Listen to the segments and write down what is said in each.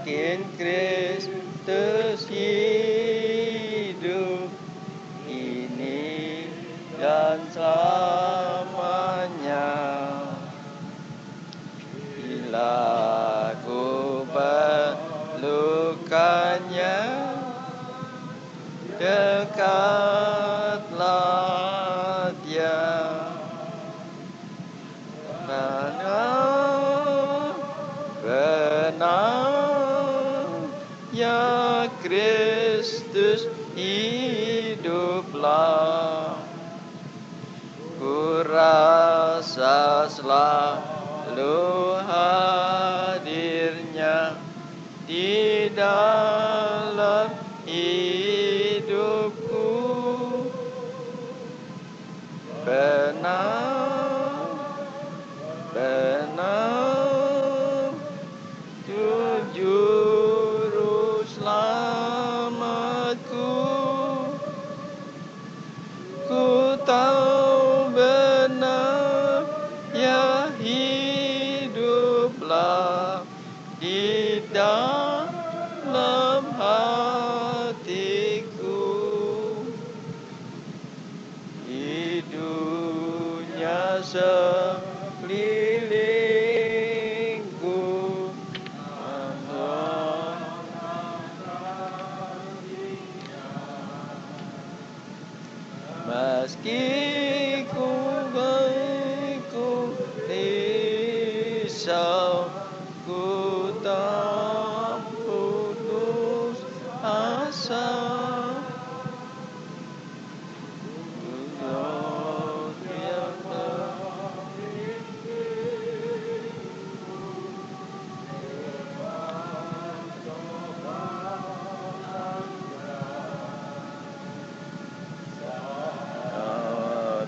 yakin Kristus hidup ini dan selamanya. Bila ku perlukannya, dekatlah Dia. Benar, ya Kristus hiduplah. Ku rasa selalu hadirnya di dalam hidupku. Benar, juru selamatku. Ku tahu benar, ya hiduplah di dalam hatiku. Di dunia sekelilingku, meski ku risau, ku tak putus asa.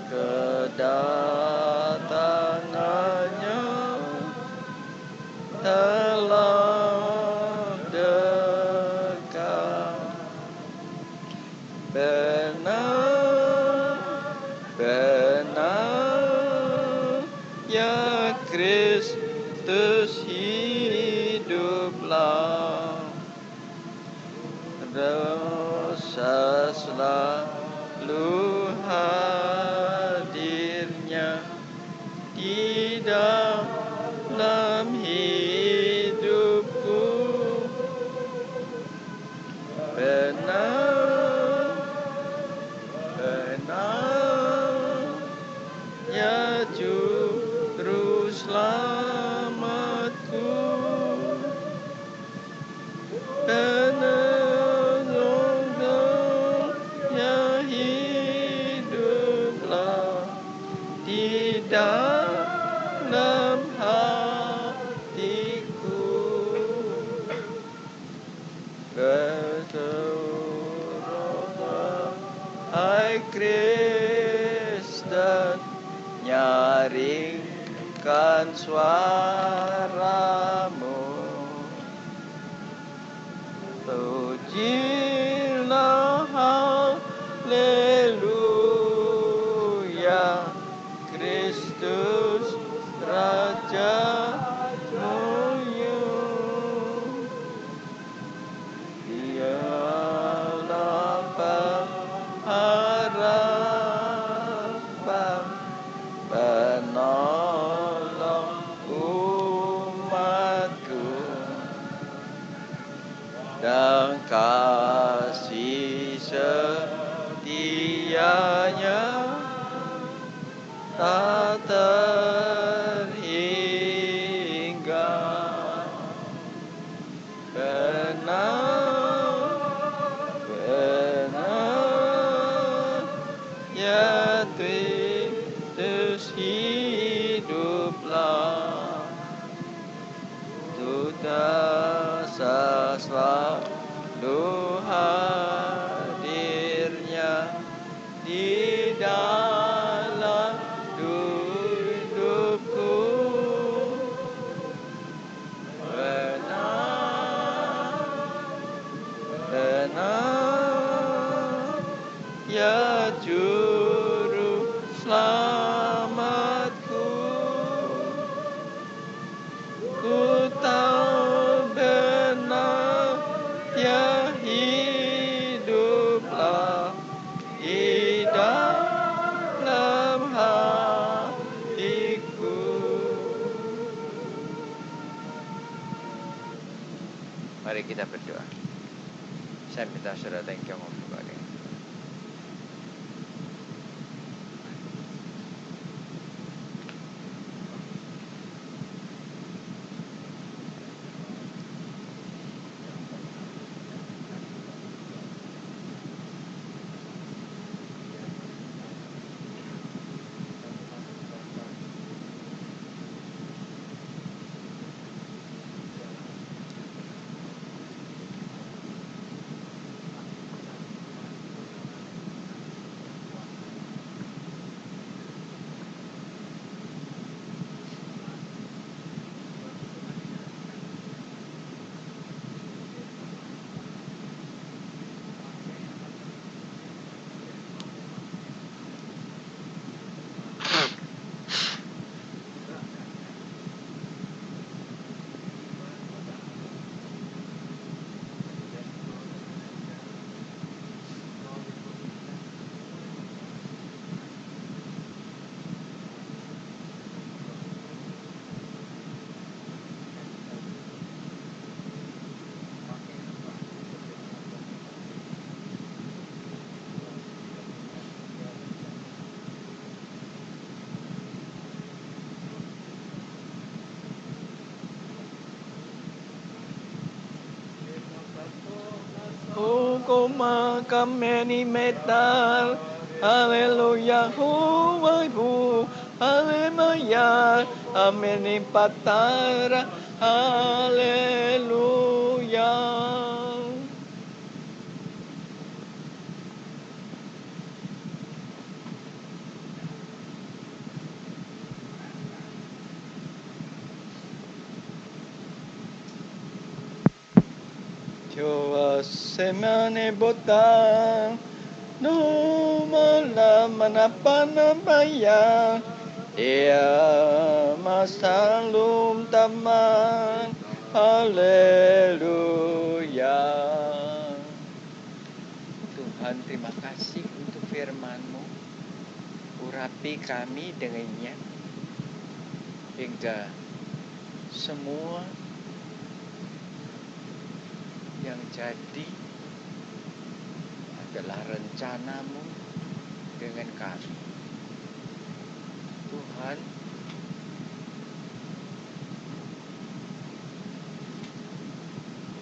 Kedatangannya telah dekat. Benar, ya Kristus hiduplah. Dosa selalu hadirnya di dalam hidupku. Benar, ya juru selamatku. Benar, ya hiduplah di dalam hatiku. Berseru, hai Kristen, nyaringkan suaramu. Pujilah, haleluya, Kristus Raja mulia. Dialah pengharapan, penolong umatku, dan kasih setianya tak terhingga. Benar, ya Kristus hiduplah. Tuh selalu hadirnya di dalam hidupku. Benar, ya juru selamatku. Ku tahu benar, Mari kita berdoa. Saya minta saudara tengkong kepada. Hukuma kameni metal, haleluya huwaibu, haleluya, ameni patara, haleluya. Joa semane botang, no mala manapa-napaya, ia masalum taman, haleluya. Tuhan, terima kasih untuk firman-Mu. Urapi kami dengannya, hingga semua yang jadi adalah rencana-Mu dengan kami. Tuhan,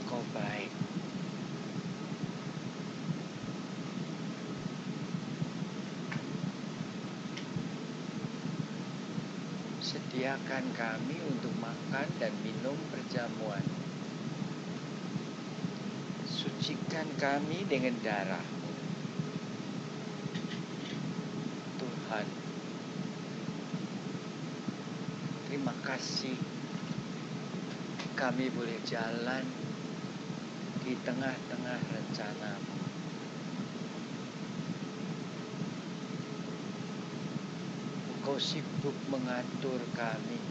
Kau baik. Sediakan kami untuk makan dan minum perjamuan. Sucikan kami dengan darah-Mu. Tuhan, terima kasih kami boleh jalan di tengah-tengah rencana-Mu. Engkau sibuk mengatur kami,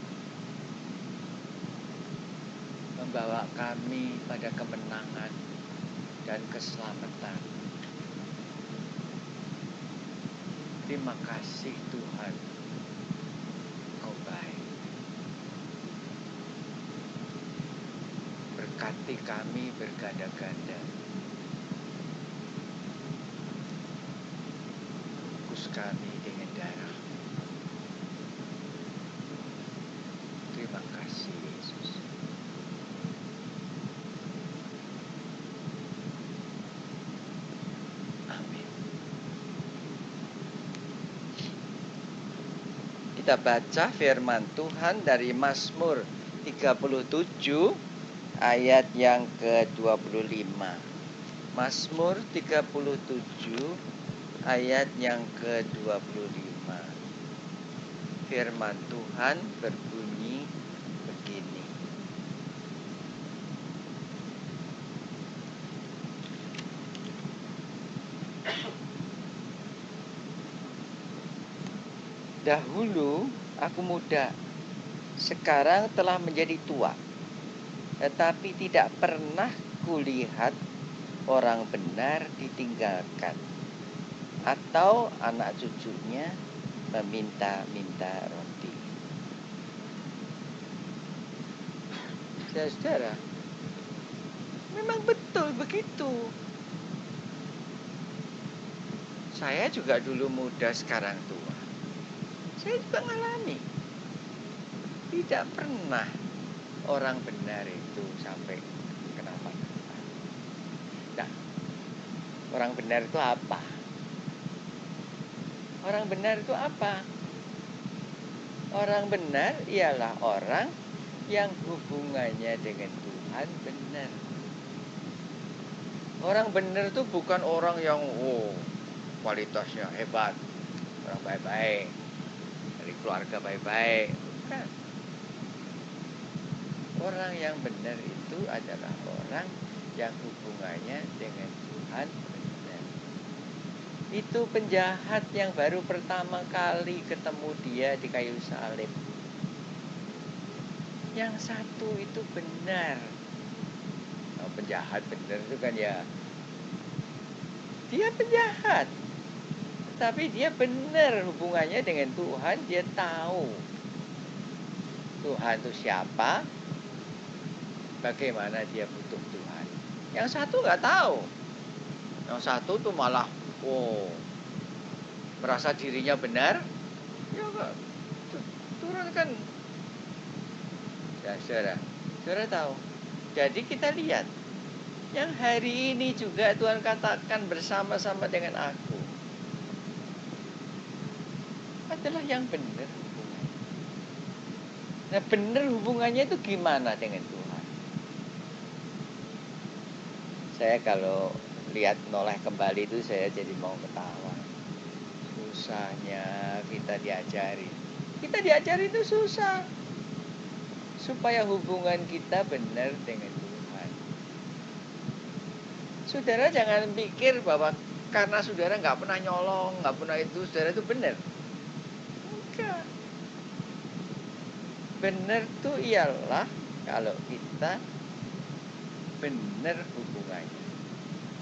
membawa kami pada kemenangan dan keselamatan. Terima kasih Tuhan, Kau baik. Berkati kami berganda-ganda. Bungkus kami dengan darah. Terima kasih Yesus. Amin. Kita baca firman Tuhan dari Mazmur 37 ayat yang ke-25. Mazmur 37 ayat yang ke-25. Firman Tuhan berbunyi begini. Dahulu aku muda, sekarang telah menjadi tua, tetapi tidak pernah kulihat orang benar ditinggalkan, atau anak cucunya meminta-minta roti. Saudara, betul begitu. Saya juga dulu muda, sekarang tua. Saya juga ngalami. Tidak pernah orang benar itu sampai kenapa-napa. Nah, orang benar itu apa? Orang benar itu apa? Orang benar ialah orang yang hubungannya dengan Tuhan benar. Orang benar itu bukan orang yang kualitasnya hebat, orang baik-baik, dari keluarga baik-baik. Bukan. Orang yang benar itu adalah orang yang hubungannya dengan Tuhan benar. Itu penjahat yang baru pertama kali ketemu dia di kayu salib. Yang satu itu benar. Penjahat benar itu kan ya, dia penjahat, tapi dia benar hubungannya dengan Tuhan. Dia tahu Tuhan itu siapa, bagaimana dia butuh Tuhan. Yang satu nggak tahu. Yang satu tuh malah merasa dirinya benar. Ya nggak turun kan. Ya saudara tahu. Jadi kita lihat, yang hari ini juga Tuhan katakan bersama-sama dengan aku adalah yang benar hubungannya. Nah, benar hubungannya itu gimana dengan Tuhan? Saya kalau lihat noleh kembali itu saya jadi mau ketawa. Susahnya kita diajari. Kita diajari itu susah. Supaya hubungan kita benar dengan Tuhan. Saudara jangan pikir bahwa karena saudara nggak pernah nyolong, nggak pernah itu, saudara itu benar. Enggak. Benar itu ialah kalau kita benar hubungannya.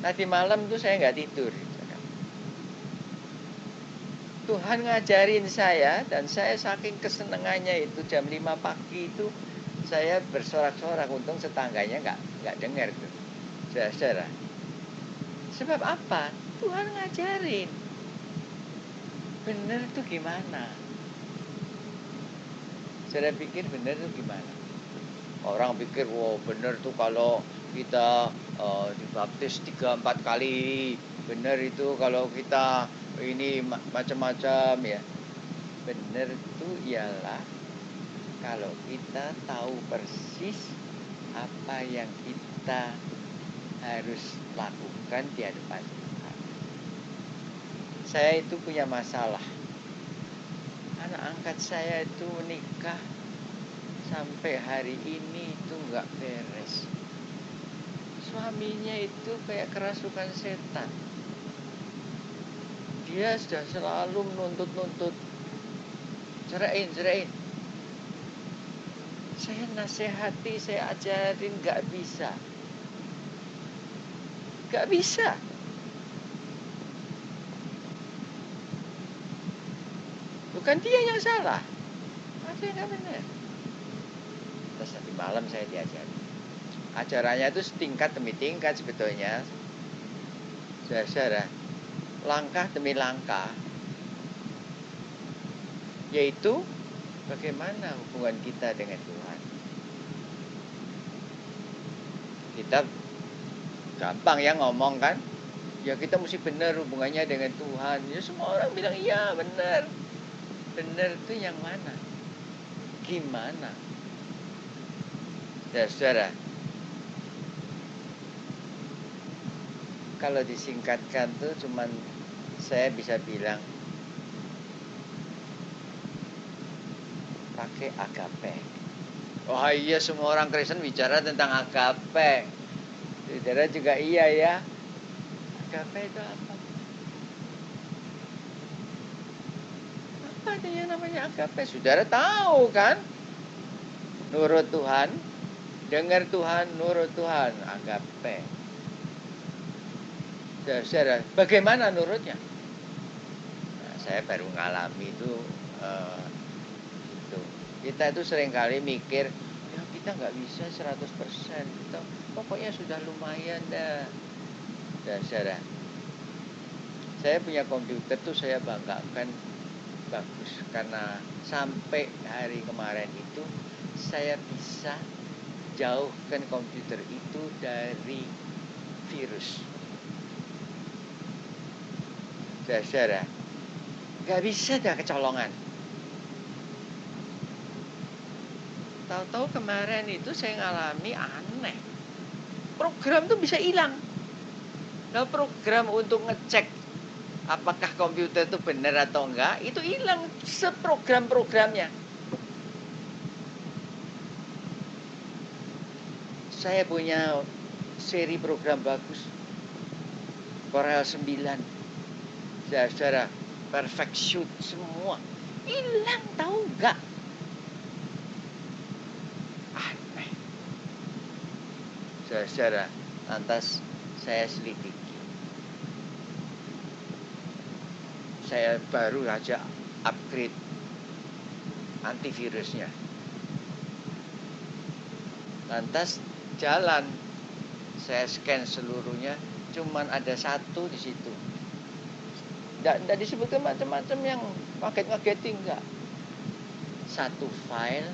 Tadi malam tuh saya nggak tidur. Tuhan ngajarin saya, dan saya saking kesenangannya itu jam 5 pagi itu saya bersorak-sorak. Untung tetangganya nggak dengar tuh. Saudara. Sebab apa? Tuhan ngajarin. Benar tuh gimana? Saya pikir benar tuh gimana? Orang pikir, benar tuh kalau kita dibaptis 3-4 kali. Benar itu kalau kita ini macam-macam ya. Benar itu ialah kalau kita tahu persis apa yang kita harus lakukan di hadapan Tuhan. Saya itu punya masalah. Anak angkat saya itu menikah sampai hari ini itu nggak beres. Suaminya itu kayak kerasukan setan. Dia sudah selalu menuntut-nuntut. Ceraiin. Saya nasihati, saya ajarin, nggak bisa. Gak bisa. Bukan dia yang salah. Ada yang gak benar. Terus nanti malam saya diajari. Acaranya itu setingkat demi tingkat sebetulnya. Saudara, langkah demi langkah. Yaitu bagaimana hubungan kita dengan Tuhan. Kita gampang ya ngomong kan. Ya kita mesti benar hubungannya dengan Tuhan. Ya semua orang bilang iya benar. Benar itu yang mana? Gimana? Ya saudara, kalau disingkatkan tuh cuman saya bisa bilang pakai agape. Oh iya, semua orang Kristen bicara tentang agape. Saudara juga iya ya. Agape itu apa? Apa itu yang namanya agape? Saudara tahu kan? Nurut Tuhan, dengar Tuhan, nurut Tuhan, agape. Saudara, bagaimana nurutnya? Nah, saya baru ngalami itu. Kita itu seringkali mikir, ya kita nggak bisa 100%. Kita pokoknya sudah lumayan dah. Dan saudara, saya punya komputer tuh saya banggakan bagus. Karena sampai hari kemarin itu saya bisa jauhkan komputer itu dari virus. Saudara, nggak bisa dah kecolongan. Tahu-tahu kemarin itu saya ngalami aneh. Program tuh bisa hilang. Nah, program untuk ngecek apakah komputer itu benar atau enggak, itu hilang seprogram-programnya. Saya punya seri program bagus. Corel 9. Saudara, perfect shoot semua. Hilang, tahu enggak? Aneh. Saudara, lantas saya selidiki. Saya baru aja upgrade antivirusnya. Lantas jalan, saya scan seluruhnya, cuman ada satu di situ. Nggak disebutkan macam-macam yang ngaget-ngagetin, enggak. Satu file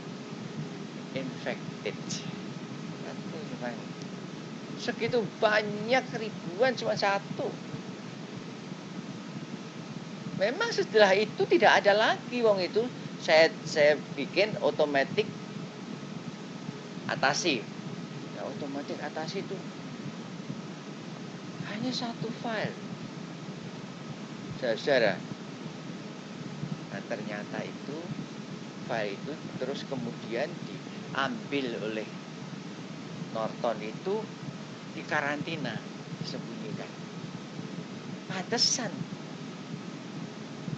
infected. Satu file. Segitu banyak ribuan cuma satu. Memang setelah itu tidak ada lagi wong itu. Saya bikin otomatis atasi. Ya, otomatis atasi itu hanya satu file. Saudara. Nah, ternyata itu file itu terus kemudian diambil oleh Norton itu, dikarantina, disembunyikan. Pantesan.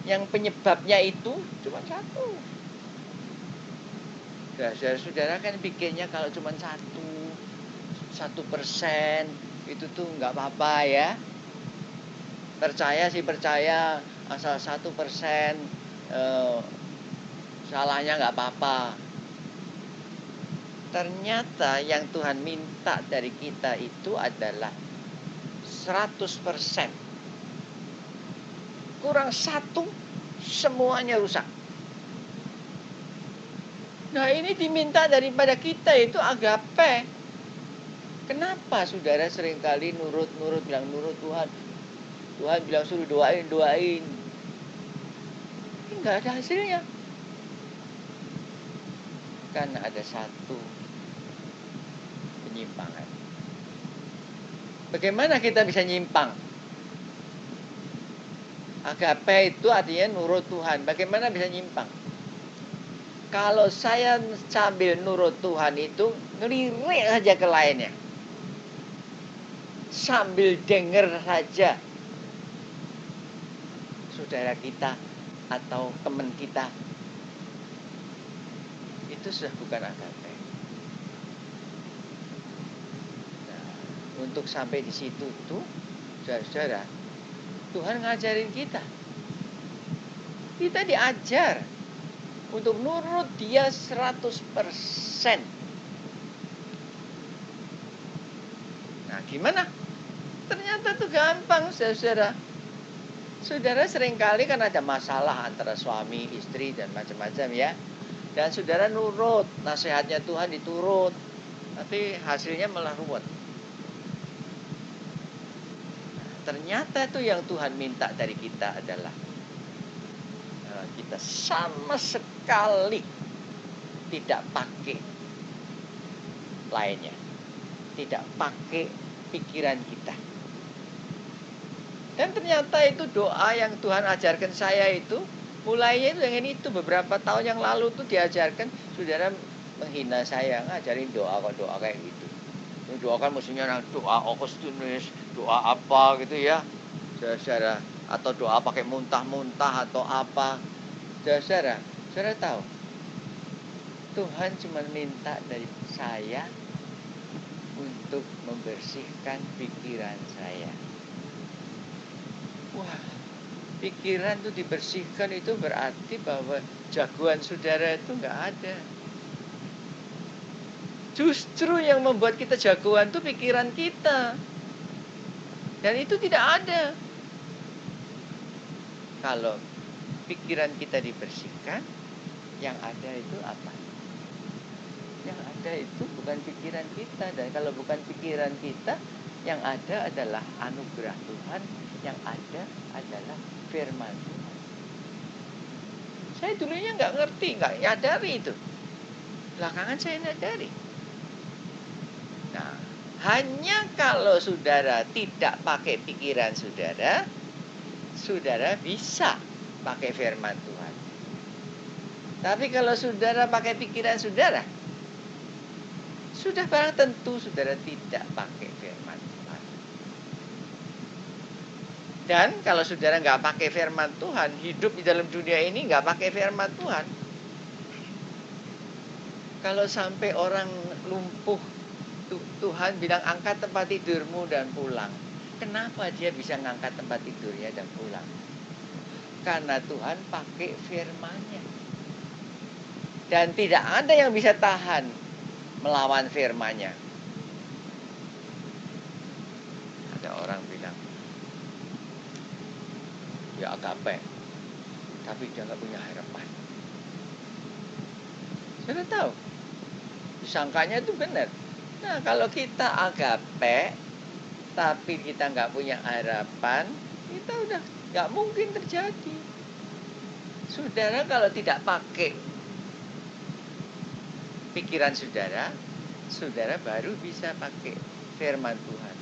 Yang penyebabnya itu cuma satu. Saudara-saudara kan pikirnya kalau cuma 1% itu tuh nggak apa-apa ya. Percaya sih percaya, asal 1% salahnya nggak apa-apa. Ternyata yang Tuhan minta dari kita itu adalah 100%. Kurang satu, semuanya rusak. Nah, ini diminta daripada kita itu agape. Kenapa saudara seringkali nurut bilang nurut Tuhan. Tuhan bilang suruh doain. Ini nggak ada hasilnya. Karena ada satu penyimpangan. Bagaimana kita bisa nyimpang? Agape itu artinya nurut Tuhan. Bagaimana bisa nyimpang? Kalau saya sambil nurut Tuhan itu ngelirik saja ke lainnya. Sambil dengar saja saudara kita atau teman kita. Itu sudah bukan agape. Nah, untuk sampai di situ tuh, saudara, Tuhan ngajarin kita. Kita diajar untuk nurut Dia 100%. Nah, gimana? Ternyata tuh gampang, saudara. Saudara seringkali kan ada masalah antara suami, istri, dan macam-macam ya. Dan saudara nurut, nasihatnya Tuhan diturut. Tapi hasilnya malah ruwet. Ternyata itu yang Tuhan minta dari kita adalah kita sama sekali tidak pakai lainnya. Tidak pakai pikiran kita. Dan ternyata itu doa yang Tuhan ajarkan saya itu, mulainya itu dengan itu. Beberapa tahun yang lalu tuh diajarkan, saudara menghina saya, ngajarin doa kayak gitu. Doa kan mestinya doa okostunis, doa apa gitu ya, saudara, atau doa pakai muntah-muntah atau apa, saudara tahu, Tuhan cuma minta dari saya untuk membersihkan pikiran saya. Wah, pikiran itu dibersihkan itu berarti bahwa jagoan saudara itu nggak ada. Justru yang membuat kita jagoan itu pikiran kita. Dan itu tidak ada. Kalau pikiran kita dibersihkan, yang ada itu apa? Yang ada itu bukan pikiran kita. Dan kalau bukan pikiran kita, yang ada adalah anugerah Tuhan. Yang ada adalah firman Tuhan. Saya dulunya nggak ngerti, nggak nyadari itu. Belakangan saya nyadari. Nah, hanya kalau saudara tidak pakai pikiran saudara, saudara bisa pakai firman Tuhan. Tapi kalau saudara pakai pikiran saudara, sudah barang tentu saudara tidak pakai firman Tuhan. Dan kalau saudara nggak pakai firman Tuhan, hidup di dalam dunia ini nggak pakai firman Tuhan. Kalau sampai orang lumpuh, Tuhan bilang angkat tempat tidurmu dan pulang. Kenapa dia bisa ngangkat tempat tidurnya dan pulang? Karena Tuhan pakai firman-Nya. Dan tidak ada yang bisa tahan melawan firman-Nya. Ada orang bilang, ya agape, tapi dia nggak punya harapan. Sudah tahu, disangkanya itu benar. Nah, kalau kita agape, tapi kita nggak punya harapan, kita udah nggak mungkin terjadi. Saudara kalau tidak pakai pikiran saudara, saudara baru bisa pakai firman Tuhan.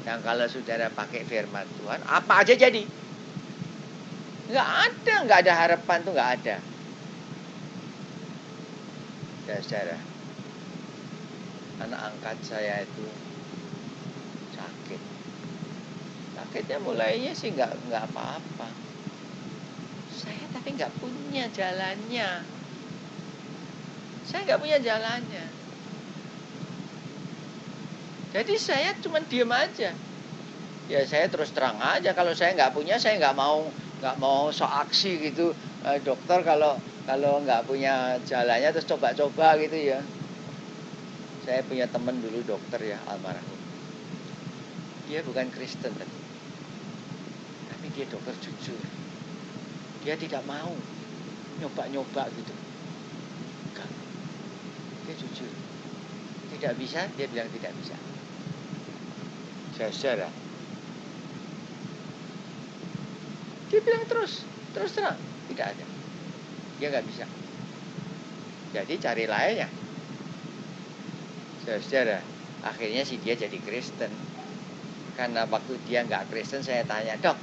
Dan kalau saudara pakai firman Tuhan, apa aja jadi. Nggak ada harapan tuh nggak ada. Ya, saudara, anak angkat saya itu sakit. Sakitnya mulainya sih nggak apa-apa. Saya tapi nggak punya jalannya. Saya nggak punya jalannya. Jadi saya cuma diem aja. Ya saya terus terang aja, kalau saya nggak punya, saya nggak mau sok aksi gitu. Dokter kalau nggak punya jalannya terus coba-coba gitu ya. Saya punya teman dulu dokter ya, almarhum. Dia bukan Kristen tapi dia dokter jujur. Dia tidak mau nyoba-nyoba gitu. Enggak. Dia jujur. Tidak bisa, dia bilang tidak bisa. Saudara. Dia bilang terus terang, tidak ada. Dia nggak bisa. Jadi cari lainnya. Saudara, akhirnya sih dia jadi Kristen. Karena waktu dia nggak Kristen, saya tanya, dok,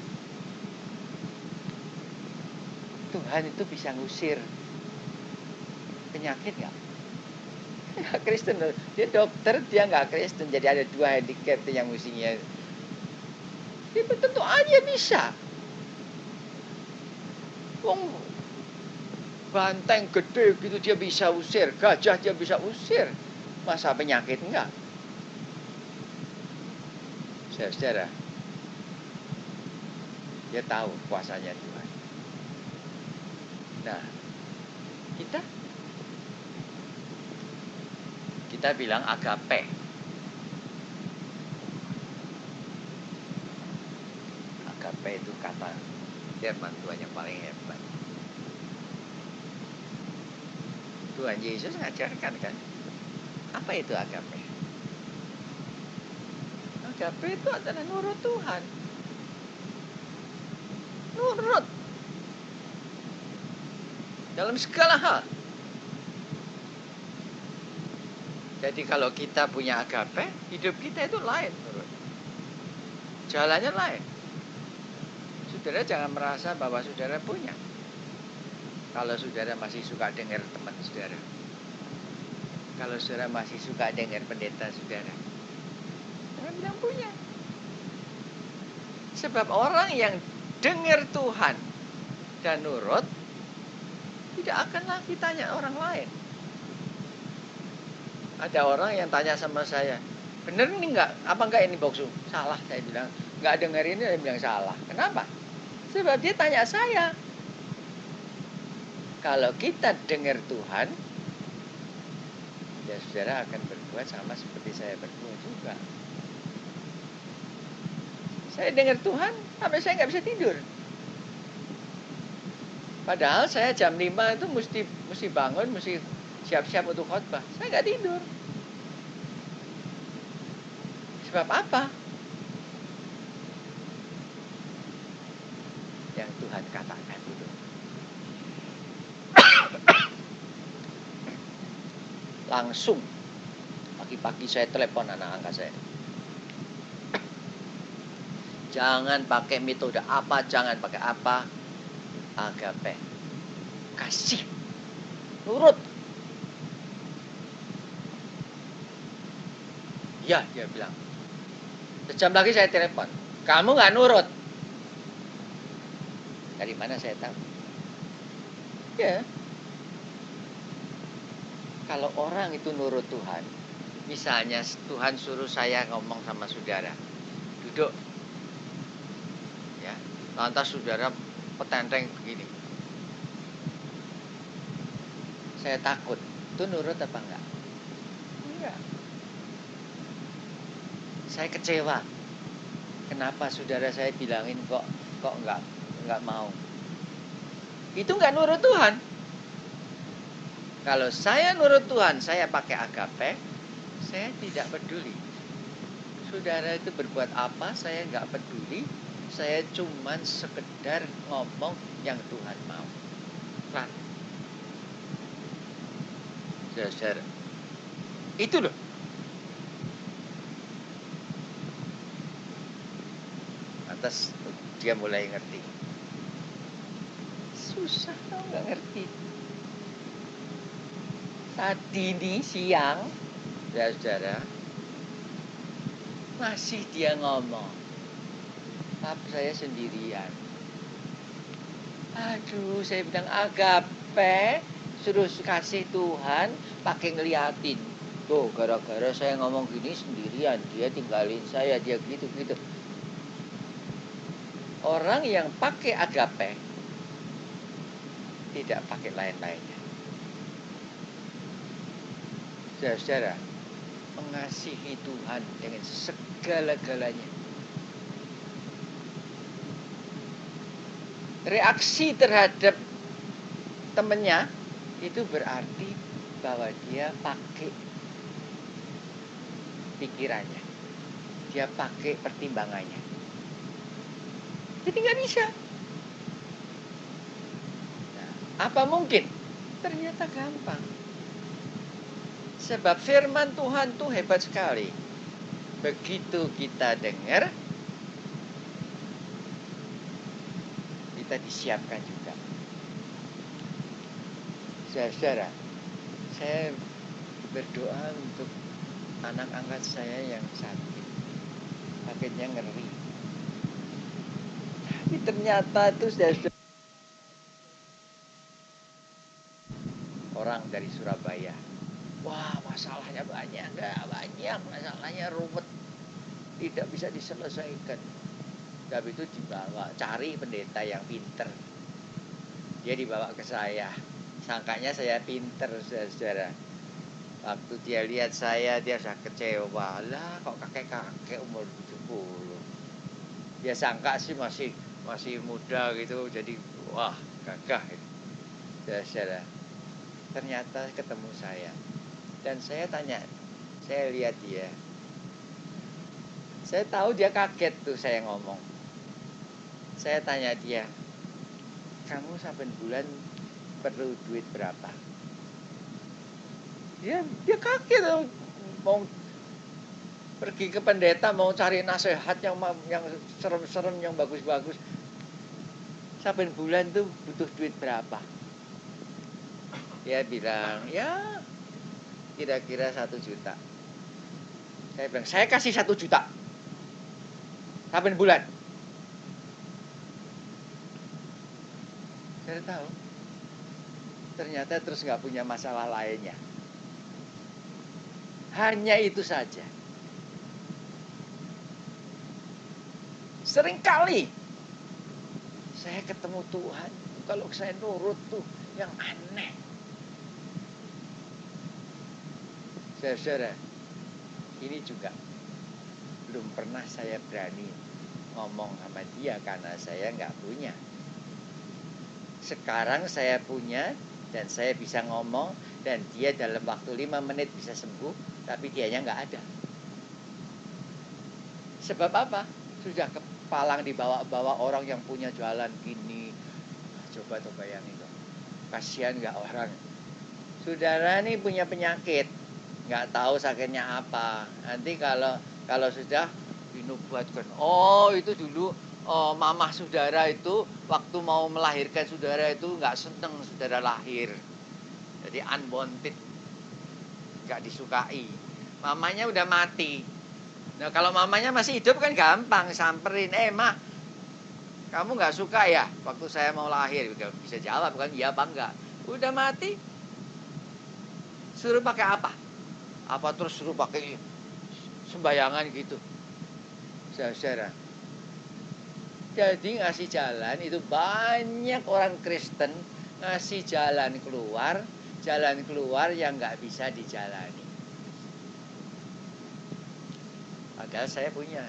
Tuhan itu bisa ngusir penyakit nggak? Nggak Kristen, dia dokter, dia nggak Kristen. Jadi ada dua handicap yang mestinya. Dia tentu aja bisa. Wong banteng gede gitu dia bisa usir, gajah dia bisa usir. Masa penyakit enggak? Saudara, dia tahu kuasanya Tuhan. Nah, kita bilang agape. Agape itu kata firman Tuhan yang paling hebat. Tuhan Yesus ngajarkan kan, apa itu agape? Agape itu adalah nurut Tuhan. Nurut dalam segala hal. Jadi kalau kita punya agape, hidup kita itu lain, nurut. Jalannya lain. Saudara jangan merasa bahwa saudara punya. Kalau saudara masih suka dengar teman saudara, kalau saudara masih suka dengar pendeta saudara, jangan bilang punya. Sebab orang yang dengar Tuhan dan nurut, tidak akan lagi tanya orang lain. Ada orang yang tanya sama saya, bener ini enggak? Apa enggak ini boksu? Salah, saya bilang. Enggak dengar ini, dia bilang salah. Kenapa? Sebab dia tanya saya. Kalau kita dengar Tuhan, ya saudara akan berbuat sama seperti saya berbuat juga. Saya dengar Tuhan, sampai saya nggak bisa tidur. Padahal saya jam 5 itu mesti bangun, mesti siap-siap untuk khotbah. Saya nggak tidur. Sebab apa? Yang Tuhan katakan itu. Langsung pagi-pagi saya telepon anak angkat saya. Jangan pakai metode apa, jangan pakai apa. Agape. Kasih. Nurut. Ya, dia bilang. Sejam lagi saya telepon. Kamu nggak nurut. Dari mana saya tahu? Ya. Kalau orang itu nurut Tuhan, misalnya Tuhan suruh saya ngomong sama saudara, duduk. Ya, lantas saudara petenteng begini. Saya takut. Itu nurut apa enggak? Enggak. Saya kecewa. Kenapa saudara saya bilangin kok enggak mau? Itu enggak nurut Tuhan. Kalau saya nurut Tuhan, saya pakai agape, saya tidak peduli. Saudara itu berbuat apa, saya enggak peduli. Saya cuman sekedar ngomong yang Tuhan mau. Kelar. Saudara. Itu loh. Atas dia mulai ngerti. Susah tau nggak ngerti. Tadi nih siang, saudara, masih dia ngomong. Tapi saya sendirian. Aduh, saya bilang agape, suruh kasih Tuhan, pakai ngeliatin. Tuh, gara-gara saya ngomong gini sendirian, dia tinggalin saya, dia gitu-gitu. Orang yang pakai agape, tidak pakai lain-lainnya. Saudara, mengasihi Tuhan dengan segala-galanya. Reaksi terhadap temennya itu berarti bahwa dia pakai pikirannya, dia pakai pertimbangannya. Jadi nggak bisa. Nah, apa mungkin? Ternyata gampang. Sebab firman Tuhan tuh hebat sekali. Begitu kita dengar, kita disiapkan juga. Saudara, saya berdoa untuk anak angkat saya yang sakit. Sakitnya ngeri. Tapi ternyata itu orang dari Surabaya. Wah, masalahnya banyak, masalahnya rumit. Tidak bisa diselesaikan. Tapi itu dibawa, cari pendeta yang pinter. Dia dibawa ke saya. Sangkanya saya pinter, saudara. Waktu dia lihat saya, dia sudah kecewa. Lah, kok kakek-kakek umur 70. Dia sangka sih masih muda gitu. Jadi, wah, gagah itu. Saudara. Ternyata ketemu saya. Dan saya tanya, saya lihat dia. Saya tahu dia kaget tuh saya ngomong. Saya tanya dia, kamu saben bulan perlu duit berapa? Dia kaget, mau pergi ke pendeta, mau cari nasihat yang serem-serem, yang bagus-bagus. Saben bulan tuh butuh duit berapa? Dia bilang, ya kira-kira 1 juta. Saya bilang, saya kasih 1 juta saben bulan. Saya tahu. Ternyata terus nggak punya masalah lainnya. Hanya itu saja. Seringkali saya ketemu Tuhan, kalau saya nurut tuh yang aneh. Saudara, ini juga belum pernah saya berani ngomong sama dia karena saya nggak punya. Sekarang saya punya dan saya bisa ngomong dan dia dalam waktu 5 menit bisa sembuh, tapi dianya nggak ada. Sebab apa? Sudah kepalang dibawa-bawa orang yang punya jualan gini. Coba tuh bayangin tuh. Kasihan nggak orang. Saudara nih punya penyakit, nggak tahu sakitnya apa. Nanti kalau sudah dinubuatkan, oh itu dulu mamah saudara itu waktu mau melahirkan saudara itu nggak seneng saudara lahir. Jadi unwanted, nggak disukai. Mamanya udah mati. Nah kalau mamanya masih hidup kan gampang samperin, mah kamu nggak suka ya waktu saya mau lahir, bisa jawab kan, iya apa enggak. Udah mati, suruh pakai apa? Apa terus suruh pakai sembayangan gitu, saudara. Jadi ngasih jalan itu banyak orang Kristen ngasih jalan keluar yang nggak bisa dijalani. Padahal saya punya.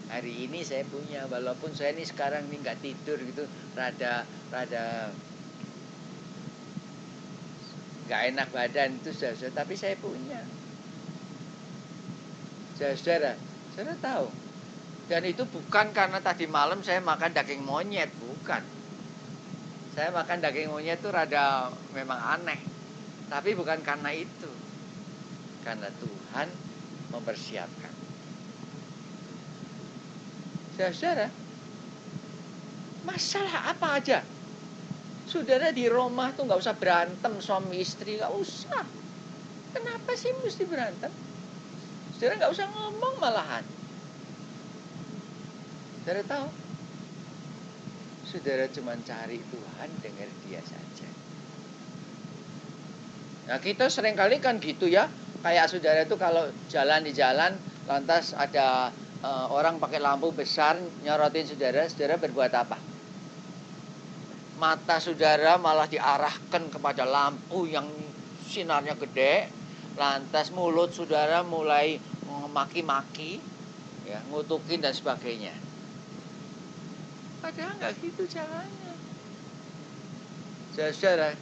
Hari ini saya punya, walaupun saya ini sekarang ini nggak tidur gitu, rada nggak enak badan itu saudara, tapi saya punya. Saudara tahu. Dan itu bukan karena tadi malam saya makan daging monyet, bukan. Saya makan daging monyet itu rada memang aneh. Tapi bukan karena itu. Karena Tuhan mempersiapkan. Saudara, masalah apa aja? Saudara di rumah tuh nggak usah berantem suami istri, nggak usah. Kenapa sih mesti berantem? Saudara nggak usah ngomong malahan. Saudara tahu? Saudara cuma cari Tuhan, dengar dia saja. Nah kita seringkali kan gitu ya. Kayak saudara itu kalau jalan di jalan, lantas ada orang pakai lampu besar nyorotin saudara berbuat apa? Mata saudara malah diarahkan kepada lampu yang sinarnya gede, lantas mulut saudara mulai maki-maki, ya, ngutukin dan sebagainya. Padahal nggak gitu caranya. Saudara,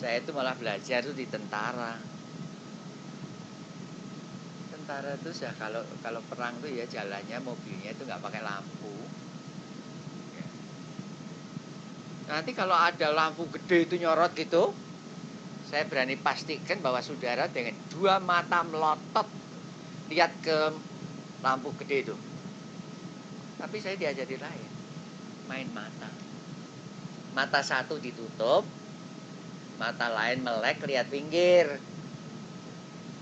saya itu malah belajar tuh di tentara. Tentara tuh ya kalau perang tuh ya jalannya mobilnya itu nggak pakai lampu. Ya. Nanti kalau ada lampu gede itu nyorot gitu, saya berani pastikan bahwa saudara dengan 2 mata melotot lihat ke lampu gede itu. Tapi saya diajari lain, main mata. Mata satu ditutup, mata lain melek lihat pinggir.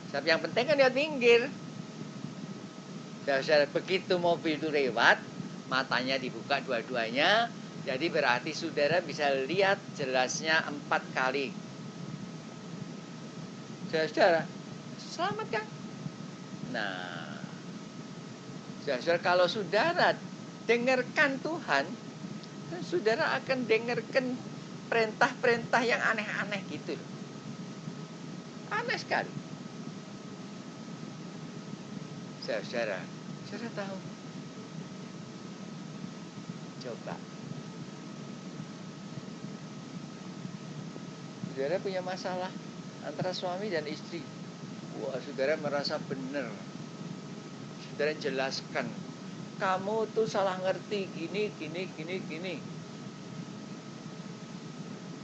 Tapi yang penting kan lihat pinggir. Saudara, begitu mobil itu lewat, matanya dibuka dua-duanya, jadi berarti saudara bisa lihat jelasnya 4 kali. Saudara, selamat kan? Nah, saudara, kalau saudara dengarkan Tuhan, saudara akan dengarkan perintah-perintah yang aneh-aneh gitu. Aneh sekali. Saudara tahu. Coba. Saudara punya masalah antara suami dan istri. Wah, saudara merasa benar. Saudara jelaskan, kamu tuh salah ngerti gini.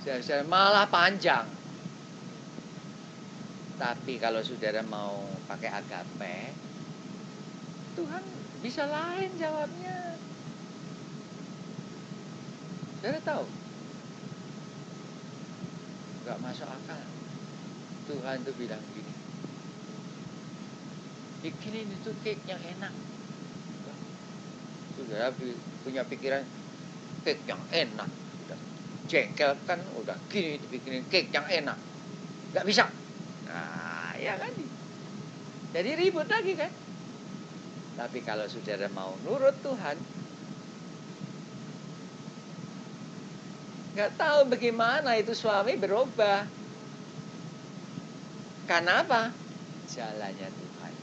Saudara malah panjang. Tapi kalau saudara mau pakai agape, Tuhan bisa lain jawabnya. Saudara tahu? Gak masuk akal. Tuhan tuh bilang gini, bikinin itu cake yang enak. Saudara punya pikiran cake yang enak, udah jengkel kan, udah gini dibikinin cake yang enak, gak bisa. Nah ya kan, jadi ribut lagi kan. Tapi kalau saudara mau nurut Tuhan, nggak tahu bagaimana itu suami berubah. Karena apa? jalannya Tuhan.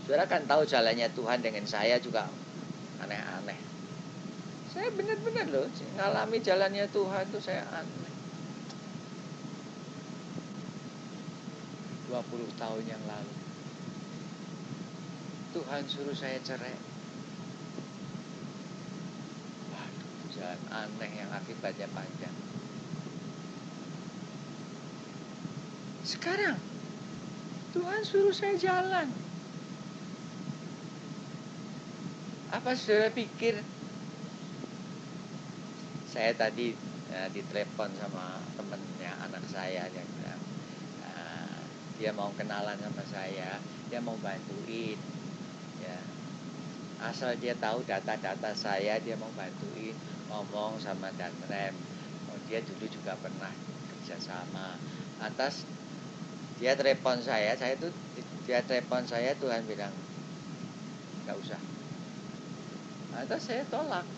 Saudara kan tahu jalannya Tuhan dengan saya juga aneh-aneh. Saya benar-benar loh ngalami jalannya Tuhan tuh saya aneh. 20 tahun yang lalu Tuhan suruh saya cerai. Waduh, jalan aneh yang akibatnya panjang. Sekarang Tuhan suruh saya jalan. Apa saudara pikir saya tadi ditelepon sama temennya anak saya yang bilang dia mau kenalan sama saya, dia mau bantuin, ya. Asal dia tahu data-data saya, dia mau bantuin ngomong sama Danrem. Oh, dia dulu juga pernah kerjasama. Atas dia telepon saya tuh dia telepon saya, Tuhan bilang nggak usah. Atas saya tolak.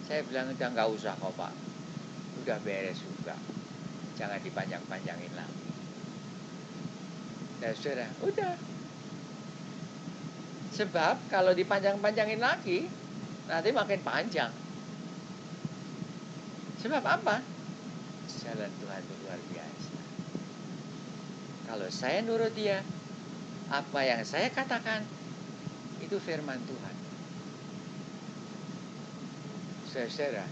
Saya bilang udah nggak usah kok Pak, udah beres juga, jangan dipanjang-panjangin lagi. Ya sudah, udah. Sebab kalau dipanjang-panjangin lagi, nanti makin panjang. Sebab apa? Jalan Tuhan itu luar biasa. Kalau saya nurut dia, apa yang saya katakan itu firman Tuhan. Saudara,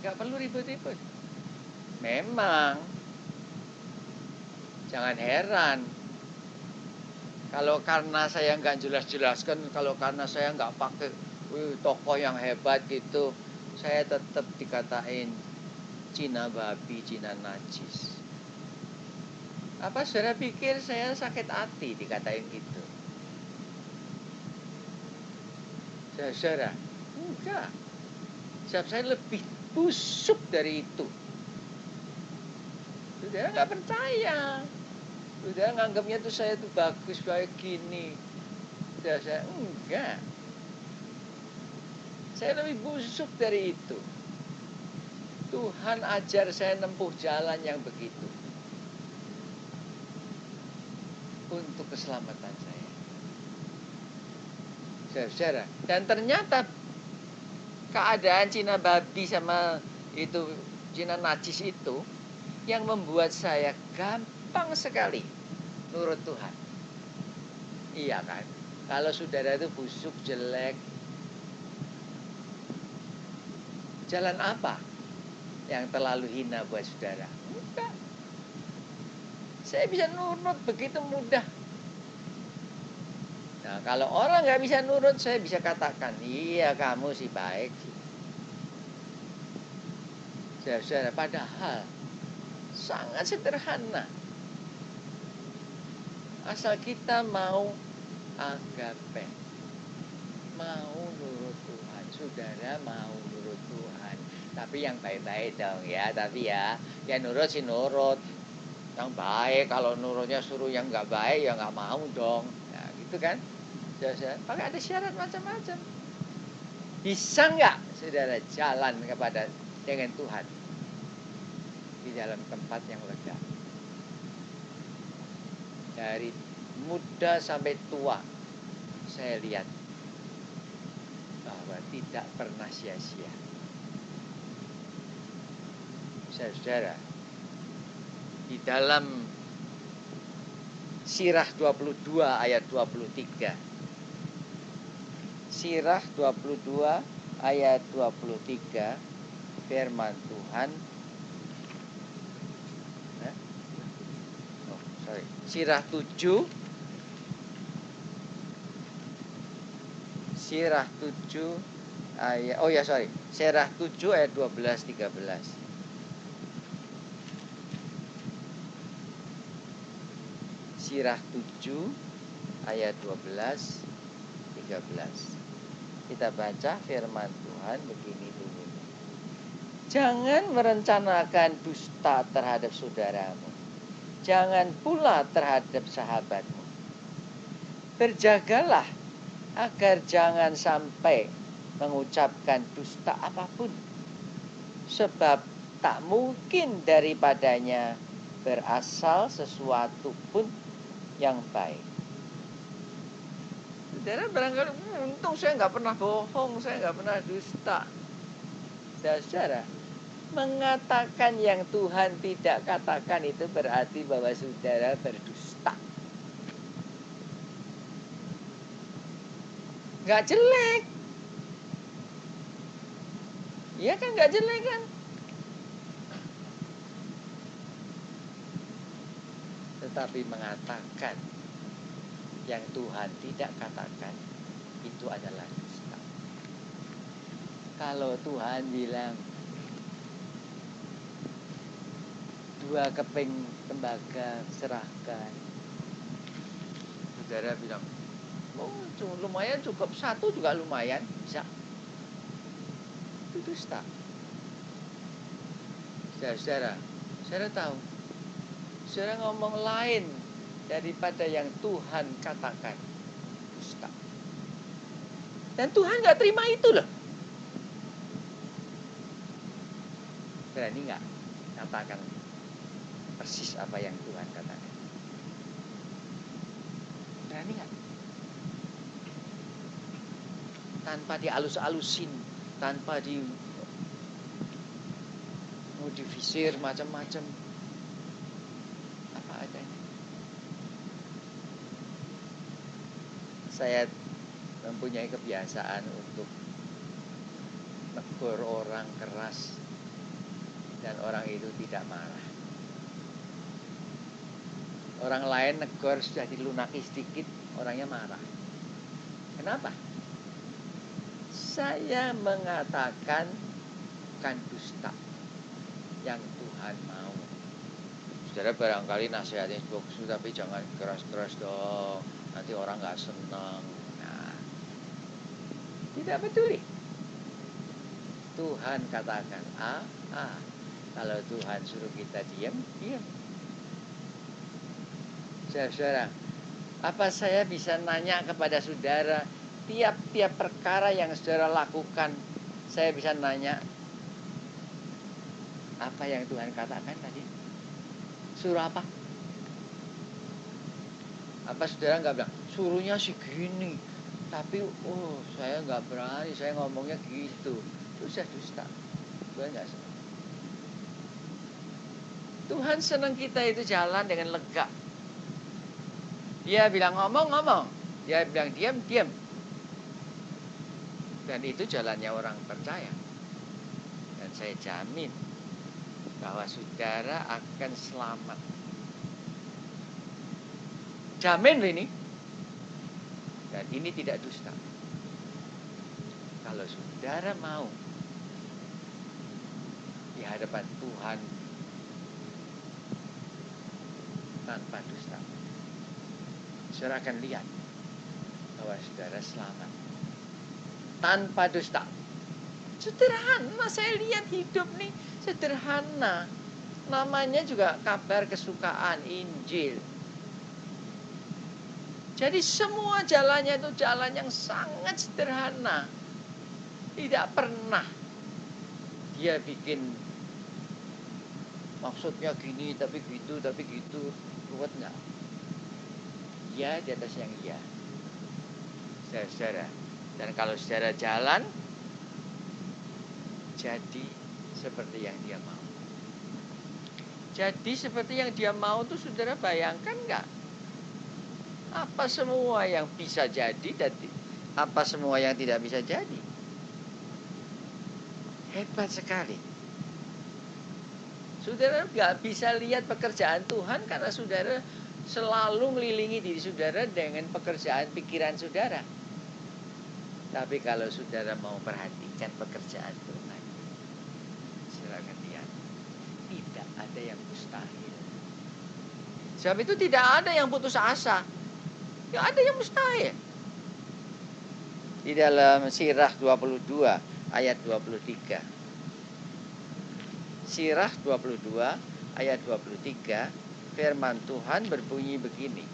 nggak perlu ribut-ribut. Memang, jangan heran kalau karena saya nggak jelas-jelaskan, kalau karena saya nggak pakai tokoh yang hebat gitu, saya tetap dikatain Cina babi, Cina najis. Apa saudara pikir saya sakit hati dikatain gitu? Saudara, enggak. Sebab saya lebih busuk dari itu. Saudara nggak percaya. Saudara nganggapnya tuh saya tuh bagus kayak gini. Saudara saya enggak. Saya lebih busuk dari itu. Tuhan ajar saya nempuh jalan yang begitu untuk keselamatan saya. Saudara, dan ternyata keadaan Cina babi sama itu Cina najis itu yang membuat saya gampang sekali nurut Tuhan. Iya kan? Kalau saudara itu busuk, jelek, jalan apa yang terlalu hina buat saudara? Enggak. Saya bisa nurut begitu mudah. Nah, kalau orang nggak bisa nurut, saya bisa katakan, iya kamu sih baik sih. Saudara, padahal sangat sederhana. Asal kita mau agape, mau nurut Tuhan. Saudara mau nurut Tuhan, tapi yang baik-baik dong ya. Tapi ya nurut sih nurut. Yang baik, kalau nurutnya suruh yang nggak baik ya nggak mau dong. Nah, gitu kan? Saudara, pakai ada syarat macam-macam. Bisa nggak saudara jalan dengan Tuhan di dalam tempat yang lega? Dari muda sampai tua saya lihat bahwa tidak pernah sia-sia. Saudara, di dalam Sirah 22 ayat 23. Sirah 22 ayat 23 firman Tuhan. Sirah 7 ayat Sirah 7 ayat 12-13. Sirah 7 ayat 12-13. Kita baca firman Tuhan begini dulu. Jangan merencanakan dusta terhadap saudaramu. Jangan pula terhadap sahabatmu. Berjagalah agar jangan sampai mengucapkan dusta apapun. Sebab tak mungkin daripadanya berasal sesuatu pun yang baik. Saudara barangkali, untung saya nggak pernah bohong, saya nggak pernah dusta. Saudara, mengatakan yang Tuhan tidak katakan itu berarti bahwa saudara berdusta. Nggak jelek. Iya kan, nggak jelek kan? Tetapi mengatakan yang Tuhan tidak katakan itu adalah dusta. Kalau Tuhan bilang 2 keping tembaga serahkan, saudara bilang, oh lumayan, cukup 1 juga lumayan, bisa. Itu dusta. Saudara tahu, saudara ngomong lain daripada yang Tuhan katakan, dusta. Dan Tuhan nggak terima itu loh. Berani nggak katakan persis apa yang Tuhan katakan? Berani nggak? Tanpa dialus-alusin, tanpa dimodifikasi macam-macam, apa adanya. Saya mempunyai kebiasaan untuk menegur orang keras dan orang itu tidak marah. Orang lain negor sudah dilunaki sedikit, orangnya marah. Kenapa? Saya mengatakan bukan dusta yang Tuhan mau. Saudara barangkali nasihatnya bagus, tapi jangan keras-keras dong, nanti orang nggak senang. Nah, tidak peduli. Tuhan katakan A. Kalau Tuhan suruh kita diam. Saudara, apa saya bisa nanya kepada saudara tiap-tiap perkara yang saudara lakukan? Saya bisa nanya apa yang Tuhan katakan tadi? Suruh apa? Apa saudara nggak bilang suruhnya sih gini, tapi saya nggak berani, saya ngomongnya gitu. Itu sudah dusta. Tuhan nggak senang. Tuhan senang kita itu jalan dengan lega. Dia bilang ngomong, dia bilang diam. Dan itu jalannya orang percaya. Dan saya jamin bahwa saudara akan selamat. Jamin loh ini. Dan ini tidak dusta. Kalau saudara mau di hadapan Tuhan tanpa dusta, saudara akan lihat bahwa saudara selamat tanpa dusta. Sederhana, saya lihat hidup nih sederhana. Namanya juga kabar kesukaan, Injil. Jadi semua jalannya itu jalan yang sangat sederhana. Tidak pernah dia bikin maksudnya gini, tapi gitu. Ruwet enggak? Ya di atas yang iya. Saudara. Dan kalau saudara jalan, jadi seperti yang dia mau. Jadi seperti yang dia mau itu saudara bayangkan enggak? Apa semua yang bisa jadi dan apa semua yang tidak bisa jadi. Hebat sekali. Saudara nggak bisa lihat pekerjaan Tuhan karena saudara selalu mengelilingi diri saudara dengan pekerjaan pikiran saudara. Tapi kalau saudara mau perhatikan pekerjaan Tuhan, saudara akan lihat tidak ada yang mustahil. Sebab itu tidak ada yang putus asa. Ya ada yang mustahil. Di dalam Sirah 22 ayat 23. Sirah 22 ayat 23, firman Tuhan berbunyi begini.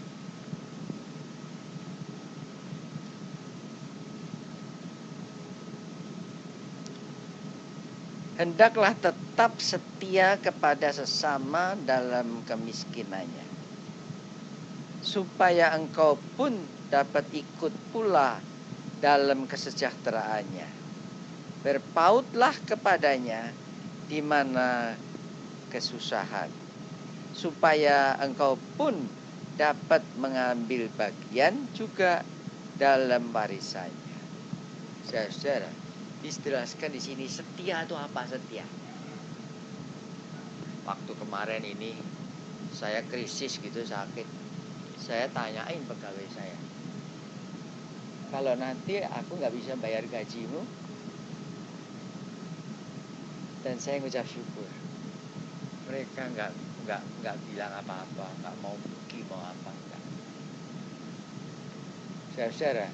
Hendaklah tetap setia kepada sesama dalam kemiskinannya, supaya engkau pun dapat ikut pula dalam kesejahteraannya. Berpautlah kepadanya di mana kesusahan, supaya engkau pun dapat mengambil bagian juga dalam warisannya. Saudara, dijelaskan di sini setia itu apa setia? Waktu kemarin ini saya krisis gitu, sakit. Saya tanyain pegawai saya, kalau nanti aku nggak bisa bayar gajimu, dan saya ngucap syukur. Mereka nggak bilang apa-apa, nggak mau pergi mau apa enggak. Saudara,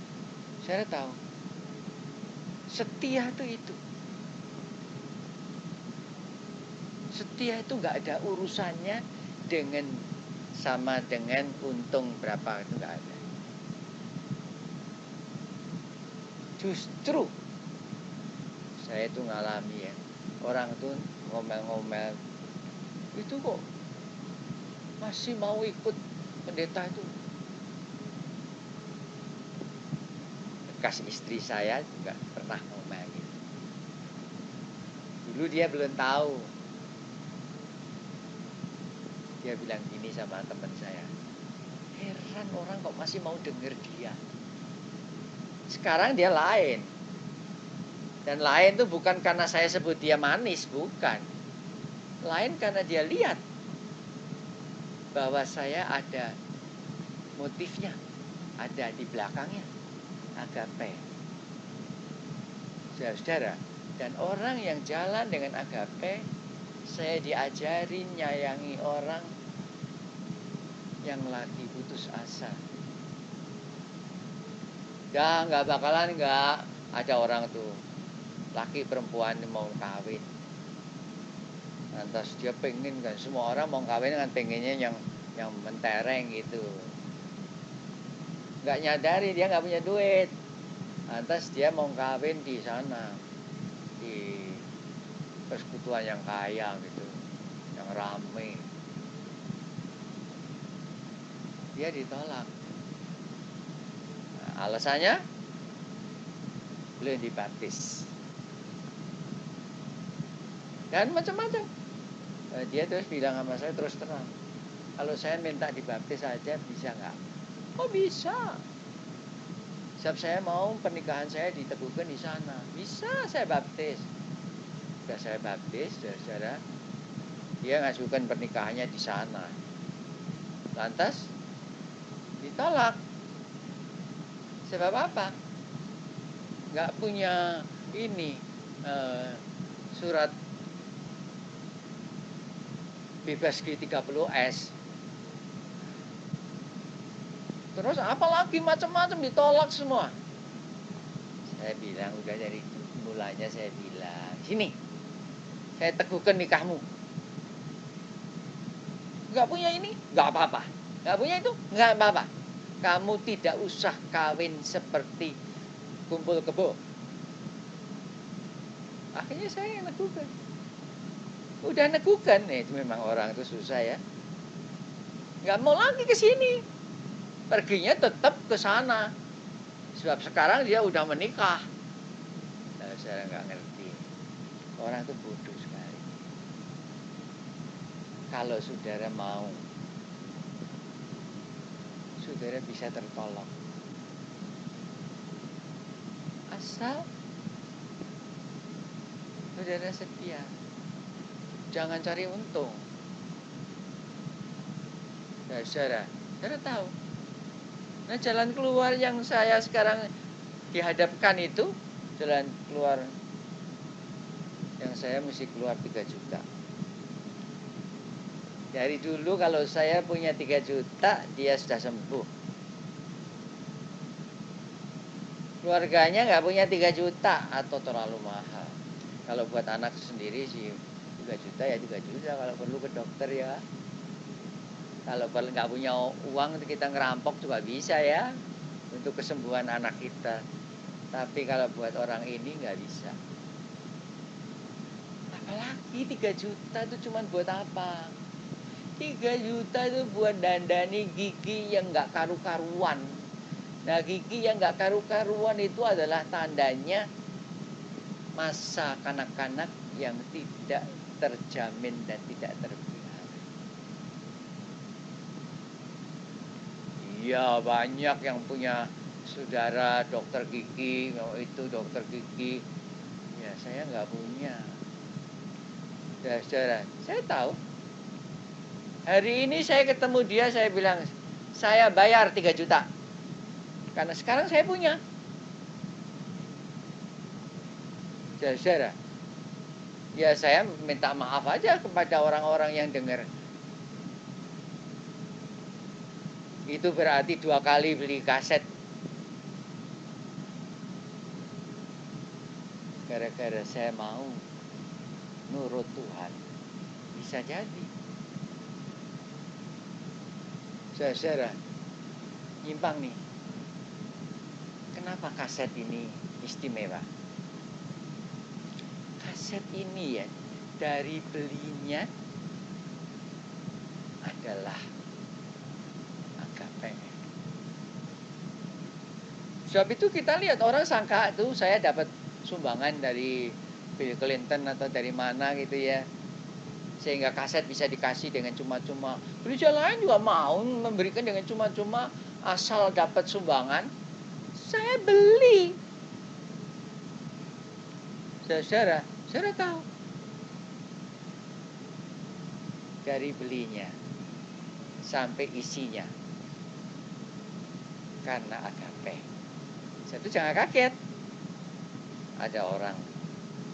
saya tahu setia itu. Setia itu nggak ada urusannya dengan sama dengan untung berapa, itu nggak ada. Justru saya itu ngalami ya, orang itu ngomel-ngomel, itu kok masih mau ikut pendeta itu. Bekas istri saya juga pernah ngomel gitu. Dulu dia belum tahu. Dia bilang gini sama teman saya, heran orang kok masih mau denger dia. Sekarang dia lain. Dan lain itu bukan karena saya sebut dia manis, bukan. Lain karena dia lihat bahwa saya ada motifnya, ada di belakangnya, agape. Saudara, dan orang yang jalan dengan agape, saya diajarin nyayangi orang yang lagi putus asa. Ya nggak bakalan nggak ada orang tuh laki perempuan mau kawin, lantas dia pengen kan, semua orang mau kawin kan pengennya yang mentereng gitu, nggak nyadari dia nggak punya duit, lantas dia mau kawin di sana di persekutuan yang kaya gitu, yang rame, dia ditolak. Nah, alasannya belum dibaptis dan macam-macam. Dia terus bilang sama saya terus terang, kalau saya minta dibaptis aja bisa nggak? Oh bisa. Sebab saya mau pernikahan saya diteguhkan di sana, bisa saya baptis. Sudah saya baptis, saudara, dia ngajukan pernikahannya di sana, lantas ditolak. Sebab apa? Nggak punya ini surat bebas G30S. Terus apalagi macam-macam ditolak semua. Saya bilang udah dari mulanya saya bilang, sini, saya teguhkan nikahmu. Nggak punya ini, nggak apa-apa. Nggak punya itu, nggak apa-apa. Kamu tidak usah kawin seperti kumpul kebo. Akhirnya saya yang neguhkan. Udah neguhkan, itu memang orang itu susah ya. Nggak mau lagi ke sini. Perginya tetap ke sana. Sebab sekarang dia udah menikah. Nah, saya nggak ngerti. Orang itu bodoh sekali. Kalau saudara mau, saudara bisa tertolong. Asal saudara setia. Jangan cari untung. Nah, saudara tahu. Nah, jalan keluar yang saya sekarang dihadapkan itu, jalan keluar yang saya mesti keluar 3 juta. Dari dulu kalau saya punya 3 juta, dia sudah sembuh. Keluarganya nggak punya 3 juta atau terlalu mahal. Kalau buat anak sendiri sih 3 juta ya 3 juta, kalau perlu ke dokter ya. Kalau nggak punya uang kita ngerampok juga bisa ya, untuk kesembuhan anak kita. Tapi kalau buat orang ini nggak bisa. Apalagi 3 juta itu cuma buat apa? 3 juta itu buat dandani gigi yang nggak karu-karuan. Nah, gigi yang nggak karu-karuan itu adalah tandanya masa kanak-kanak yang tidak terjamin dan tidak terpelihara. Iya, banyak yang punya saudara dokter gigi, itu dokter gigi. Ya, saya nggak punya. Saudara, saya tahu. Hari ini saya ketemu dia, saya bilang, saya bayar 3 juta. Karena sekarang saya punya. Saudara, ya saya minta maaf aja kepada orang-orang yang dengar. Itu berarti 2 kali beli kaset. Gara-gara saya mau nurut Tuhan. Bisa jadi. Saudara, nyimpang nih. Kenapa kaset ini istimewa? Kaset ini ya, dari belinya adalah agape. Sebab itu kita lihat orang sangka tuh saya dapat sumbangan dari Bill Clinton atau dari mana gitu ya. Sehingga kaset bisa dikasih dengan cuma-cuma. Gereja lain juga mau memberikan dengan cuma-cuma asal dapat sumbangan. Saya beli. Saudara tahu. Dari belinya sampai isinya. Karena agape. Satu jangan kaget. Ada orang,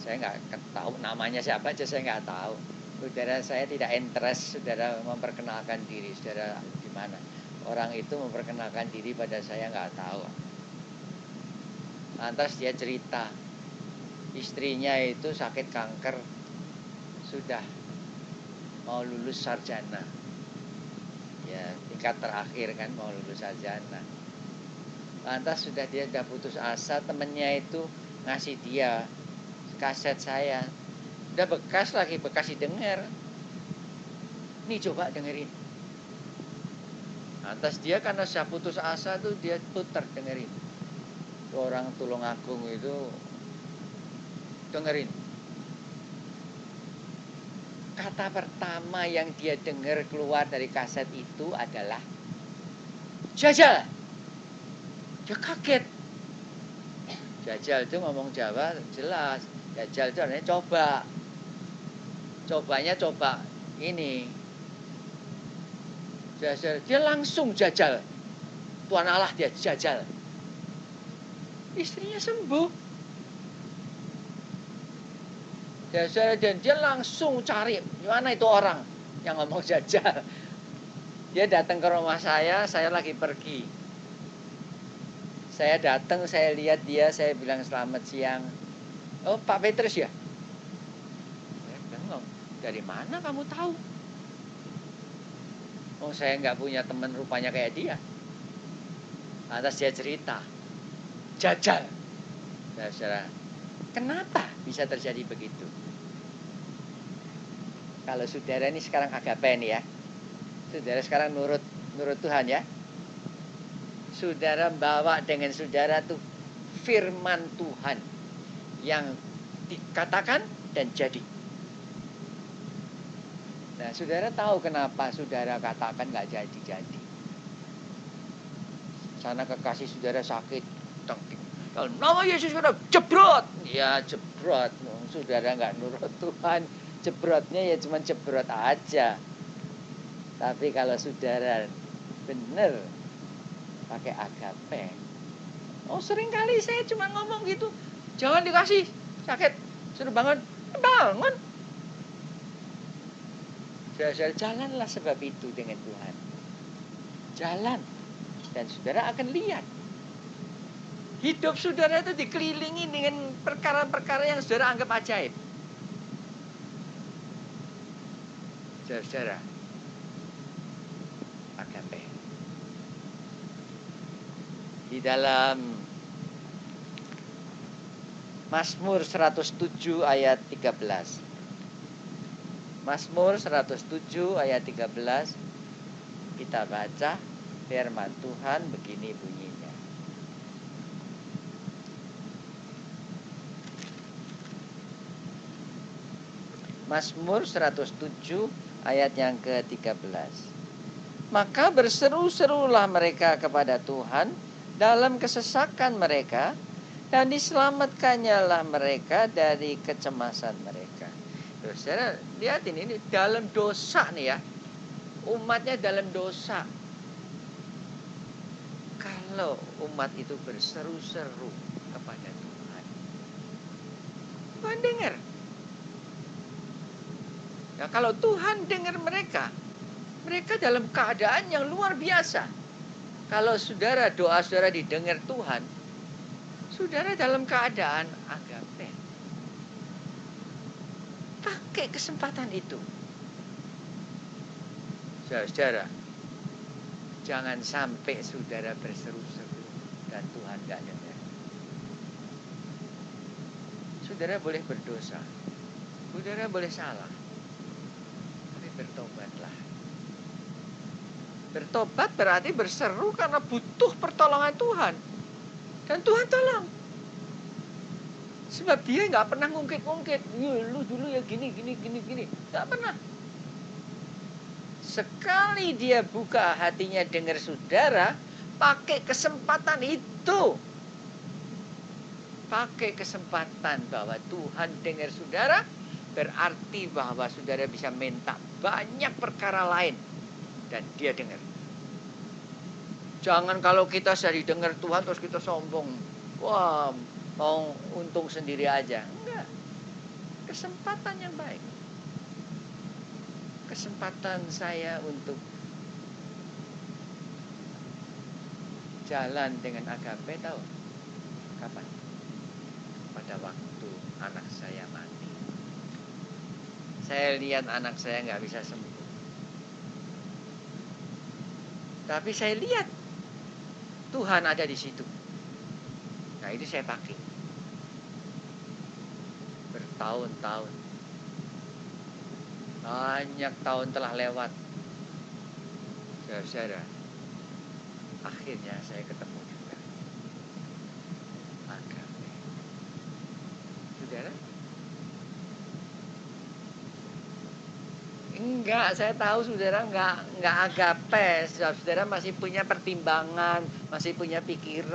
saya nggak tahu namanya siapa aja, saya nggak tahu. Saudara, saya tidak interest saudara memperkenalkan diri saudara di mana. Orang itu memperkenalkan diri pada saya nggak tahu. Lantas dia cerita, istrinya itu sakit kanker, sudah mau lulus sarjana. Ya, tingkat terakhir kan mau lulus sarjana. Lantas dia udah putus asa, temennya itu ngasih dia kaset saya. Udah bekas didengar. Nih coba dengerin. Lantas dia karena sudah putus asa tuh dia putar dengerin. Orang Tulungagung itu dengerin. Kata pertama yang dia dengar keluar dari kaset itu adalah jajal. Dia kaget. Jajal itu ngomong Jawa jelas. Jajal itu artinya coba. Cobanya coba ini. Jajal, dia langsung jajal. Tuhan Allah dia jajal. Istrinya sembuh. Jajal dan dia langsung cari mana itu orang yang ngomong jajal. Dia datang ke rumah saya lagi pergi. Saya datang, saya lihat dia, saya bilang selamat siang. Oh, Pak Petrus ya? Saya bilang, dari mana kamu tahu? Oh, saya nggak punya teman rupanya kayak dia. Lantas dia cerita, jajal. Saudara, kenapa bisa terjadi begitu? Kalau saudara ini sekarang agape nih ya, saudara sekarang nurut Tuhan ya. Saudara bawa dengan saudara tuh firman Tuhan yang dikatakan dan jadi. Nah, saudara tahu kenapa saudara katakan nggak jadi-jadi. Sana kekasih saudara sakit, kalau nama Yesus sudah jebrot, ya jebrot. Saudara nggak nurut Tuhan, jebrotnya ya cuma jebrot aja. Tapi kalau saudara benar pakai agape, oh sering kali saya cuma ngomong gitu, jangan dikasih sakit, suruh bangun. Saudara jalanlah sebab itu dengan Tuhan. Jalan. Dan saudara akan lihat. Hidup saudara itu dikelilingi dengan perkara-perkara yang saudara anggap ajaib. Saudara. Agape. Di dalam Mazmur 107 ayat 13. Mazmur 107 ayat 13 kita baca firman Tuhan begini bunyinya. Mazmur 107 ayat yang ke-13. Maka berseru-serulah mereka kepada Tuhan dalam kesesakan mereka, dan diselamatkannya lah mereka dari kecemasan mereka. Saudara, lihat ini dalam dosa nih ya. Umatnya dalam dosa. Kalau umat itu berseru-seru kepada Tuhan, Tuhan dengar. Nah, kalau Tuhan dengar mereka dalam keadaan yang luar biasa. Kalau saudara, doa saudara didengar Tuhan, saudara dalam keadaan agape. Pakai kesempatan itu. Saudara, jangan sampai saudara berseru-seru dan Tuhan gak dengar. Saudara boleh berdosa, saudara boleh salah, tapi bertobatlah. Bertobat berarti berseru karena butuh pertolongan Tuhan. Dan Tuhan tolong. Sebab dia gak pernah ngungkit-ngungkit. Lu dulu ya gini. Gak pernah. Sekali dia buka hatinya dengar saudara, pakai kesempatan itu. Pakai kesempatan bahwa Tuhan dengar saudara, berarti bahwa saudara bisa minta banyak perkara lain. Dan dia dengar. Jangan kalau kita sudah didengar Tuhan terus kita sombong. Wah, mau untung sendiri aja. Enggak. Kesempatan yang baik. Kesempatan saya untuk jalan dengan agape, tahu kapan? Pada waktu anak saya mati. Saya lihat anak saya nggak bisa sembuh. Tapi saya lihat Tuhan ada di situ. Nah, itu saya pakai bertahun-tahun. Banyak tahun telah lewat. Saudara, akhirnya saya ketemu juga agape. Saudara? Enggak, saya tahu saudara enggak agape. Saudara masih punya pertimbangan, masih punya pikiran.